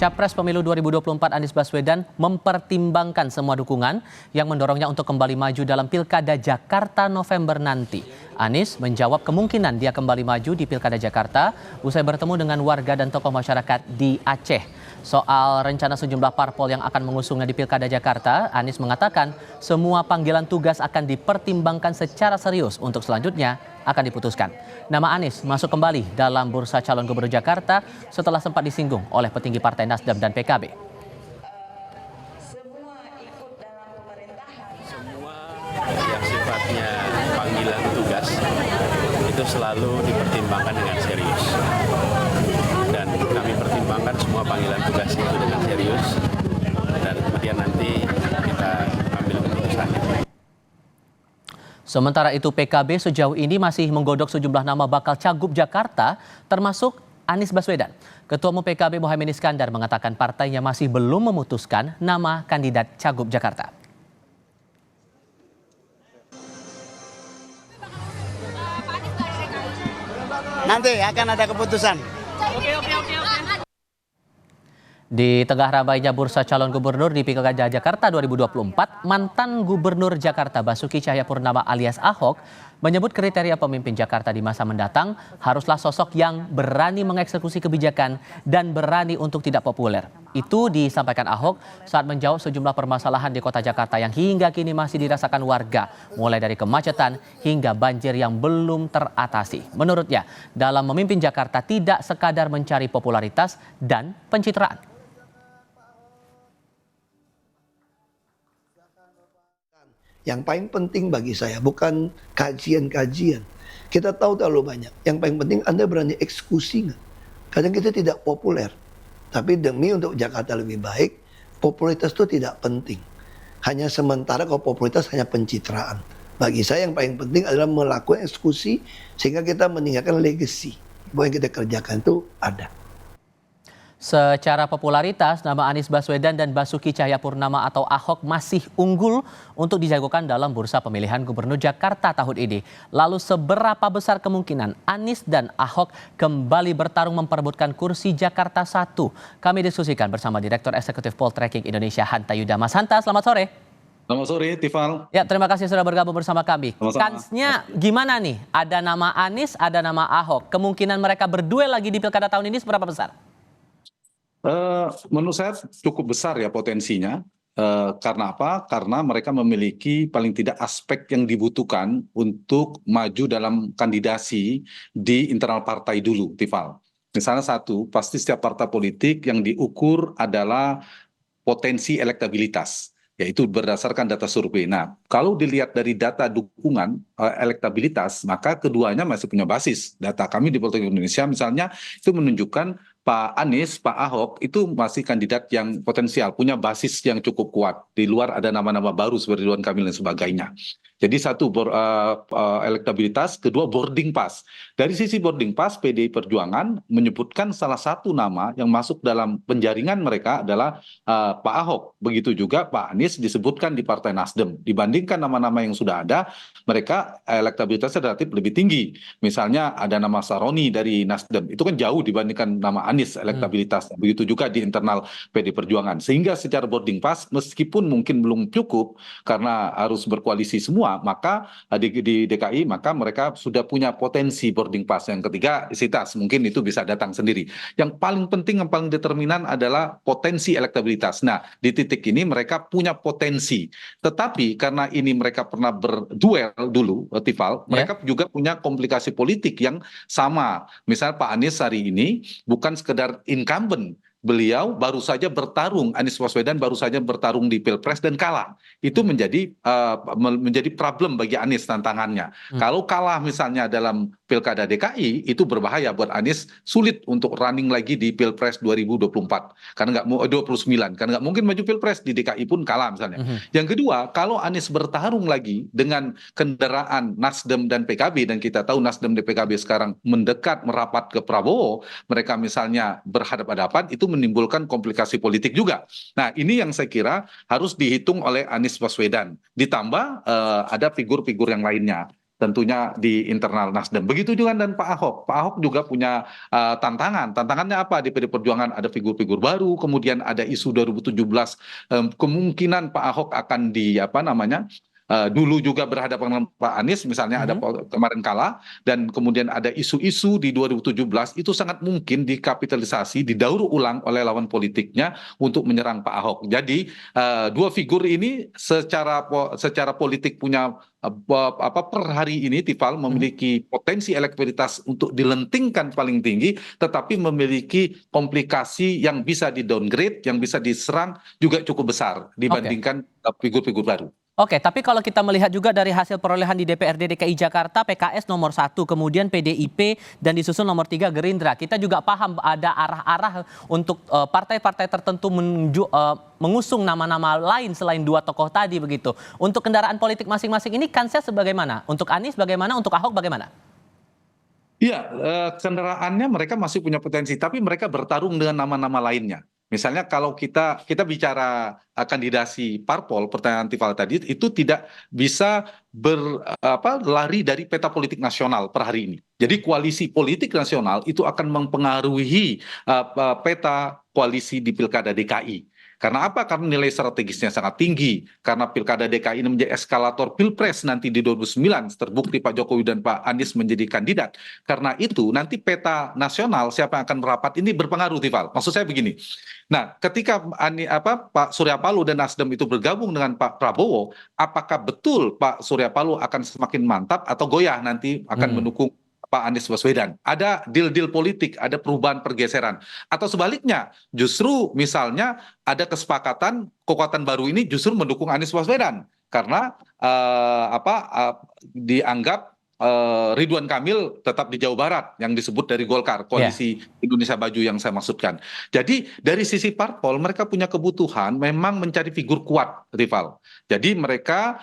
Capres Pemilu 2024 Anies Baswedan mempertimbangkan semua dukungan yang mendorongnya untuk kembali maju dalam Pilkada Jakarta November nanti. Anies menjawab kemungkinan dia kembali maju di Pilkada Jakarta usai bertemu dengan warga dan tokoh masyarakat di Aceh. Soal rencana sejumlah parpol yang akan mengusungnya di Pilkada Jakarta, Anies mengatakan semua panggilan tugas akan dipertimbangkan secara serius untuk selanjutnya akan diputuskan. Nama Anies masuk kembali dalam bursa calon gubernur Jakarta setelah sempat disinggung oleh petinggi Partai Nasdem dan PKB. Semua yang sifatnya panggilan tugas itu selalu dipertimbangkan dengan serius. Dan kami pertimbangkan semua panggilan tugas itu dengan serius. Dan kemudian nanti kita ambil keputusannya. Sementara itu PKB sejauh ini masih menggodok sejumlah nama bakal Cagup Jakarta termasuk Anies Baswedan. Ketua Umum PKB Mohaimin Iskandar mengatakan partainya masih belum memutuskan nama kandidat Cagup Jakarta. Nanti akan ada keputusan. Di tengah ramainya bursa calon gubernur di Pilkada Jakarta 2024, mantan Gubernur Jakarta Basuki Cahayapurnama alias Ahok menyebut kriteria pemimpin Jakarta di masa mendatang haruslah sosok yang berani mengeksekusi kebijakan dan berani untuk tidak populer. Itu disampaikan Ahok saat menjawab sejumlah permasalahan di kota Jakarta yang hingga kini masih dirasakan warga, mulai dari kemacetan hingga banjir yang belum teratasi. Menurutnya, dalam memimpin Jakarta tidak sekadar mencari popularitas dan pencitraan. Yang paling penting bagi saya bukan kajian-kajian. Kita tahu terlalu banyak. Yang paling penting Anda berani eksekusi nggak? Kadang kita tidak populer. Tapi demi untuk Jakarta lebih baik, popularitas itu tidak penting. Hanya sementara kalau popularitas hanya pencitraan. Bagi saya yang paling penting adalah melakukan eksekusi sehingga kita meninggalkan legacy. Bahwa yang kita kerjakan itu ada. Secara popularitas, nama Anies Baswedan dan Basuki Cahayapurnama atau Ahok masih unggul untuk dijagokan dalam bursa pemilihan gubernur Jakarta tahun ini. Lalu seberapa besar kemungkinan Anies dan Ahok kembali bertarung memperebutkan kursi Jakarta 1? Kami diskusikan bersama Direktur Eksekutif Poltreking Indonesia Hanta Yuda. Mas Hanta, selamat sore. Selamat sore, Tifal. Ya, terima kasih sudah bergabung bersama kami. Sama-sama. Kansnya gimana nih? Ada nama Anies, ada nama Ahok. Kemungkinan mereka berduel lagi di Pilkada tahun ini seberapa besar? Menurut saya cukup besar ya potensinya. Karena apa? Karena mereka memiliki paling tidak aspek yang dibutuhkan untuk maju dalam kandidasi di internal partai dulu, Tifal. Misalnya satu, pasti setiap partai politik yang diukur adalah potensi elektabilitas, yaitu berdasarkan data survei. Nah, kalau dilihat dari data dukungan elektabilitas, maka keduanya masih punya basis. Data kami di Poltreking Indonesia misalnya itu menunjukkan Pak Anies, Pak Ahok itu masih kandidat yang potensial, punya basis yang cukup kuat. Di luar ada nama-nama baru seperti Ridwan Kamil dan sebagainya. Jadi satu, elektabilitas, kedua boarding pass. Dari sisi boarding pass, PDI Perjuangan menyebutkan salah satu nama yang masuk dalam penjaringan mereka adalah Pak Ahok. Begitu juga Pak Anies disebutkan di Partai Nasdem. Dibandingkan nama-nama yang sudah ada, mereka elektabilitasnya relatif lebih tinggi. Misalnya ada nama Saroni dari Nasdem, itu kan jauh dibandingkan nama Anies elektabilitasnya. Begitu juga di internal PDI Perjuangan. Sehingga secara boarding pass, meskipun mungkin belum cukup karena harus berkoalisi semua, maka di DKI maka mereka sudah punya potensi boarding pass. Yang ketiga isitas, mungkin itu bisa datang sendiri. Yang paling penting, yang paling determinan adalah potensi elektabilitas. Nah, di titik ini mereka punya potensi, tetapi karena ini mereka pernah berduel dulu, Tifal, mereka juga punya komplikasi politik yang sama. Misal Pak Anies hari ini bukan sekedar incumbent, beliau baru saja bertarung, Anies Baswedan baru saja bertarung di Pilpres dan kalah. Itu menjadi problem bagi Anies tantangannya. Kalau kalah misalnya dalam Pilkada DKI, itu berbahaya buat Anies, sulit untuk running lagi di Pilpres 2024. Karena nggak mau 29, karena nggak mungkin maju Pilpres di DKI pun kalah misalnya. Yang kedua, kalau Anies bertarung lagi dengan kendaraan Nasdem dan PKB, dan kita tahu Nasdem dan PKB sekarang mendekat merapat ke Prabowo, mereka misalnya berhadapan-hadapan, itu menimbulkan komplikasi politik juga. Nah, ini yang saya kira harus dihitung oleh Anies Baswedan. Ditambah ada figur-figur yang lainnya. tentunya di internal Nasdem. Begitu juga dan Pak Ahok. Pak Ahok juga punya tantangan. Tantangannya apa? Di PD Perjuangan ada figur-figur baru, kemudian ada isu 2017, kemungkinan Pak Ahok akan dulu juga berhadapan dengan Pak Anies, misalnya ada kemarin kalah, dan kemudian ada isu-isu di 2017, itu sangat mungkin dikapitalisasi, didaur ulang oleh lawan politiknya untuk menyerang Pak Ahok. Jadi dua figur ini secara politik punya per hari ini Tifal memiliki potensi elektabilitas untuk dilentingkan paling tinggi, tetapi memiliki komplikasi yang bisa di downgrade, yang bisa diserang juga cukup besar dibandingkan figur-figur baru. Oke, tapi kalau kita melihat juga dari hasil perolehan di DPRD DKI Jakarta, PKS nomor 1, kemudian PDIP, dan disusul nomor 3 Gerindra. Kita juga paham ada arah-arah untuk partai-partai tertentu mengusung nama-nama lain selain dua tokoh tadi begitu. Untuk kendaraan politik masing-masing ini kansnya sebagaimana? Untuk Anies bagaimana? Untuk Ahok bagaimana? Iya, kendaraannya mereka masih punya potensi, tapi mereka bertarung dengan nama-nama lainnya. Misalnya kalau kita bicara kandidasi parpol, pertanyaan Tifal tadi itu tidak bisa lari dari peta politik nasional per hari ini. Jadi koalisi politik nasional itu akan mempengaruhi peta koalisi di Pilkada DKI. Karena apa? Karena nilai strategisnya sangat tinggi. Karena Pilkada DKI ini menjadi eskalator Pilpres nanti di 2009. Terbukti Pak Jokowi dan Pak Anies menjadi kandidat. Karena itu nanti peta nasional siapa yang akan merapat ini berpengaruh, Tifal. Maksud saya begini. Nah, ketika Pak Surya Paloh dan Nasdem itu bergabung dengan Pak Prabowo, apakah betul Pak Surya Paloh akan semakin mantap atau goyah nanti akan mendukung Pak Anies Baswedan? Ada deal-deal politik, ada perubahan pergeseran. Atau sebaliknya, justru misalnya ada kesepakatan kekuatan baru ini justru mendukung Anies Baswedan. Karena dianggap Ridwan Kamil tetap di Jawa Barat yang disebut dari Golkar, koalisi Indonesia Maju yang saya maksudkan. Jadi dari sisi parpol mereka punya kebutuhan memang mencari figur kuat, rival. Jadi mereka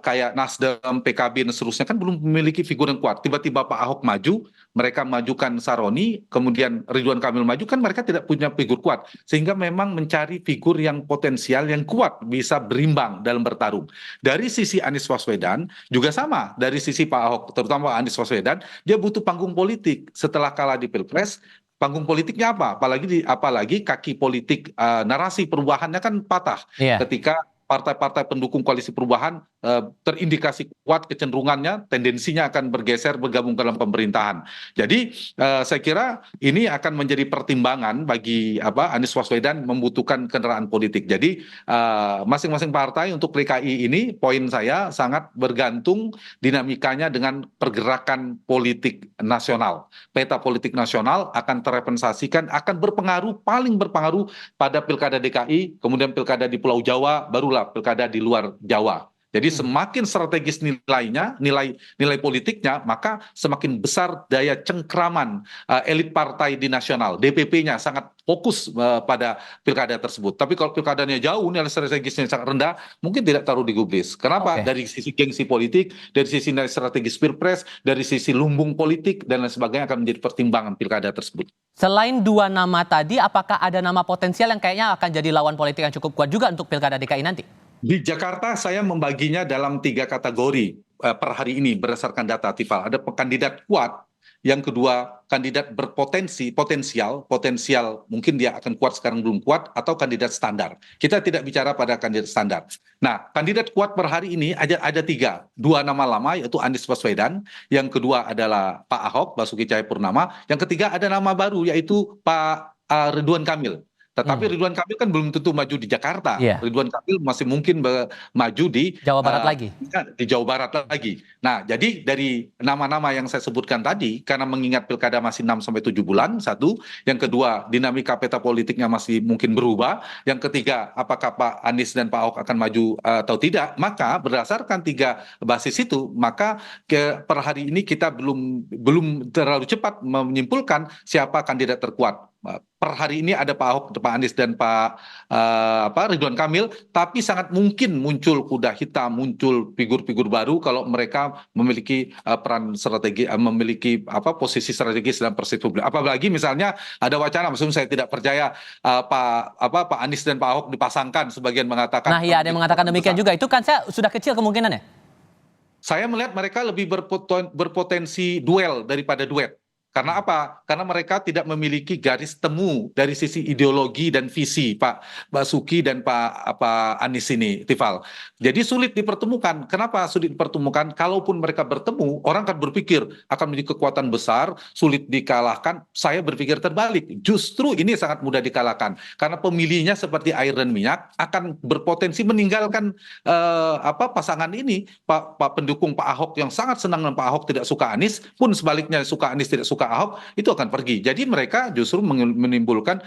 kayak Nasdem, PKB dan seterusnya kan belum memiliki figur yang kuat. Tiba-tiba Pak Ahok maju, mereka majukan Saroni, kemudian Ridwan Kamil maju, kan mereka tidak punya figur kuat. Sehingga memang mencari figur yang potensial, yang kuat, bisa berimbang dalam bertarung. Dari sisi Anies Baswedan juga sama, dari sisi Pak Ahok, terutama Anies Baswedan, dia butuh panggung politik. Setelah kalah di Pilpres, panggung politiknya apa? Apalagi kaki politik narasi perubahannya kan patah ketika partai-partai pendukung koalisi perubahan terindikasi kuat kecenderungannya, tendensinya akan bergeser bergabung dalam pemerintahan. Jadi saya kira ini akan menjadi pertimbangan bagi Anies Baswedan membutuhkan kendaraan politik. Jadi masing-masing partai untuk DKI ini, poin saya sangat bergantung dinamikanya dengan pergerakan politik nasional. Peta politik nasional akan terrepresentasikan, akan berpengaruh, paling berpengaruh pada Pilkada DKI, kemudian Pilkada di Pulau Jawa, barulah Pilkada di luar Jawa. Jadi semakin strategis nilai politiknya, maka semakin besar daya cengkraman elit partai di nasional. DPP-nya sangat fokus pada pilkada tersebut. Tapi kalau pilkadanya jauh, nilai strategisnya sangat rendah, mungkin tidak taruh digubris. Kenapa? Dari sisi gengsi politik, dari sisi nilai strategis Pilpres, dari sisi lumbung politik, dan lain sebagainya akan menjadi pertimbangan pilkada tersebut. Selain dua nama tadi, apakah ada nama potensial yang kayaknya akan jadi lawan politik yang cukup kuat juga untuk Pilkada DKI nanti? Di Jakarta saya membaginya dalam 3 kategori per hari ini berdasarkan data Tifal. Ada kandidat kuat, yang kedua kandidat potensial mungkin dia akan kuat sekarang belum kuat, atau kandidat standar. Kita tidak bicara pada kandidat standar. Nah, kandidat kuat per hari ini ada 3. 2 nama lama yaitu Anies Baswedan, yang kedua adalah Pak Ahok, Basuki Cahayapurnama, yang ketiga ada nama baru yaitu Pak Ridwan Kamil. Tetapi Ridwan Kamil kan belum tentu maju di Jakarta. Ridwan Kamil masih mungkin maju di Jawa Barat lagi. Di Jawa Barat lagi. Nah, jadi dari nama-nama yang saya sebutkan tadi, karena mengingat pilkada masih 6-7 bulan, satu. Yang kedua, dinamika peta politiknya masih mungkin berubah. Yang ketiga, apakah Pak Anies dan Pak Ahok akan maju atau tidak. Maka berdasarkan 3 basis itu, maka per hari ini kita belum terlalu cepat menyimpulkan siapa kandidat terkuat. Per hari ini ada Pak Ahok, Pak Anies, dan Pak Ridwan Kamil, tapi sangat mungkin muncul kuda hitam, muncul figur-figur baru kalau mereka memiliki peran strategi, memiliki posisi strategis dalam persepsi publik. Apalagi misalnya ada wacana, maksudnya saya tidak percaya Pak Anies dan Pak Ahok dipasangkan, sebagian mengatakan. Nah, iya, ada yang mengatakan demikian juga. Itu kan saya sudah kecil kemungkinannya. Saya melihat mereka lebih berpotensi duel daripada duet. Karena apa? Karena mereka tidak memiliki garis temu dari sisi ideologi dan visi Pak Basuki dan Pak Anies ini, Tifal. Jadi sulit dipertemukan. Kenapa sulit dipertemukan? Kalaupun mereka bertemu, orang akan berpikir akan menjadi kekuatan besar, sulit dikalahkan. Saya berpikir terbalik. Justru ini sangat mudah dikalahkan. Karena pemilihnya seperti air dan minyak akan berpotensi meninggalkan pasangan ini. Pak pendukung Pak Ahok yang sangat senang dengan Pak Ahok tidak suka Anies, pun sebaliknya suka Anies tidak suka Ahok, itu akan pergi. Jadi mereka justru menimbulkan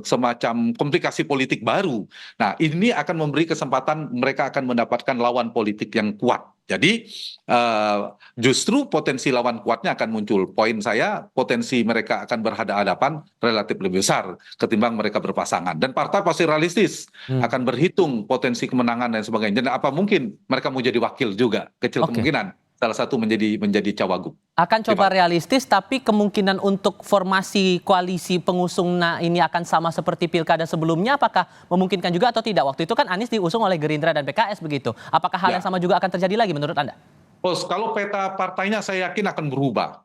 semacam komplikasi politik baru. Nah, ini akan memberi kesempatan mereka akan mendapatkan lawan politik yang kuat. Jadi justru potensi lawan kuatnya akan muncul. Poin saya, potensi mereka akan berhadapan relatif lebih besar ketimbang mereka berpasangan. Dan partai pasti realistis akan berhitung potensi kemenangan dan sebagainya. Dan apa mungkin mereka mau jadi wakil juga, kecil kemungkinan. Salah satu menjadi cawagup. Akan coba realistis, tapi kemungkinan untuk formasi koalisi pengusung ini akan sama seperti pilkada sebelumnya, apakah memungkinkan juga atau tidak? Waktu itu kan Anies diusung oleh Gerindra dan PKS begitu. Apakah hal yang sama juga akan terjadi lagi menurut Anda? Kalau peta partainya saya yakin akan berubah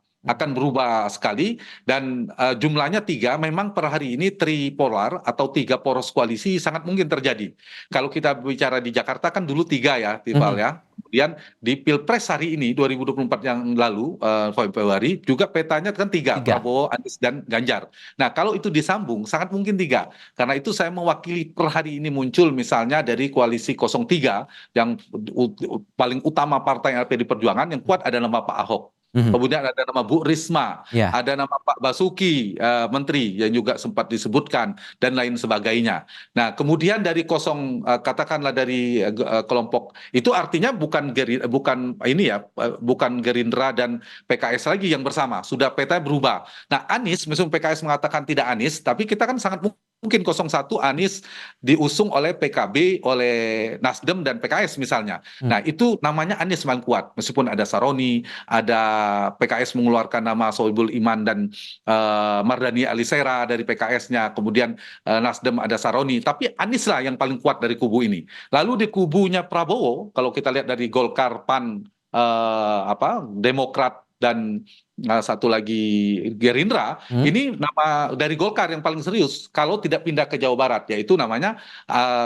sekali, dan jumlahnya 3. Memang per hari ini tripolar atau 3 poros koalisi sangat mungkin terjadi. Kalau kita bicara di Jakarta kan dulu 3 ya, Tifal ya. Kemudian di Pilpres hari ini 2024 yang lalu Februari juga petanya kan 3, Prabowo, Anies dan Ganjar. Nah, kalau itu disambung sangat mungkin 3. Karena itu saya mewakili per hari ini muncul misalnya dari koalisi 03 yang paling utama partai LPD Perjuangan yang kuat ada nama Pak Ahok. Kemudian ada nama Bu Risma, ada nama Pak Basuki, Menteri yang juga sempat disebutkan dan lain sebagainya. Nah, kemudian dari katakanlah dari kelompok itu artinya bukan Gerindra dan PKS lagi yang bersama, sudah peta berubah. Nah, Anies, meskipun PKS mengatakan tidak Anies, tapi kita kan sangat mungkin 01 Anies diusung oleh PKB, oleh Nasdem dan PKS misalnya. Nah, itu namanya Anies paling kuat. Meskipun ada Saroni, ada PKS mengeluarkan nama Sohibul Iman dan Mardhani Alisera dari PKS-nya. Kemudian Nasdem ada Saroni. Tapi Anies lah yang paling kuat dari kubu ini. Lalu di kubunya Prabowo, kalau kita lihat dari Golkar, PAN, Demokrat, dan satu lagi Gerindra, ini nama dari Golkar yang paling serius kalau tidak pindah ke Jawa Barat, yaitu namanya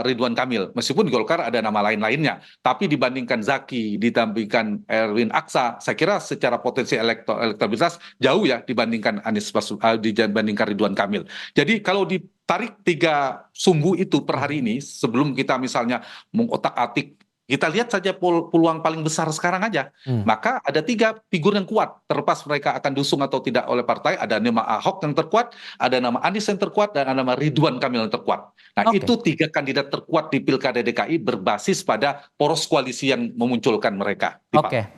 Ridwan Kamil. Meskipun Golkar ada nama lain-lainnya, tapi dibandingkan Zaki, dibandingkan Erwin Aksa, saya kira secara potensi elektabilitas jauh ya dibandingkan dibandingkan Ridwan Kamil. Jadi kalau ditarik 3 sumbu itu per hari ini, sebelum kita misalnya mengotak-atik, kita lihat saja peluang paling besar sekarang aja. Maka ada 3 figur yang kuat. Terlepas mereka akan dusung atau tidak oleh partai, ada nama Ahok yang terkuat, ada nama Anies yang terkuat, dan ada nama Ridwan Kamil yang terkuat. Nah, itu 3 kandidat terkuat di Pilkada DKI berbasis pada poros koalisi yang memunculkan mereka.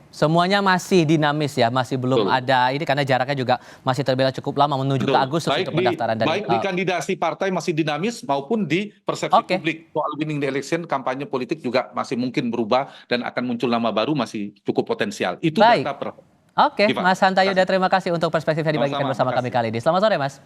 Semuanya masih dinamis ya, masih belum ada ini karena jaraknya juga masih terbilang cukup lama menuju ke Agustus untuk pendaftaran. Baik di kandidasi partai masih dinamis maupun di persepsi publik. Soal winning the election, kampanye politik juga masih mungkin berubah dan akan muncul nama baru masih cukup potensial. Itu data Mas Hanta Yuda, terima kasih untuk perspektif yang dibagikan bersama kami kali ini. Selamat sore, Mas.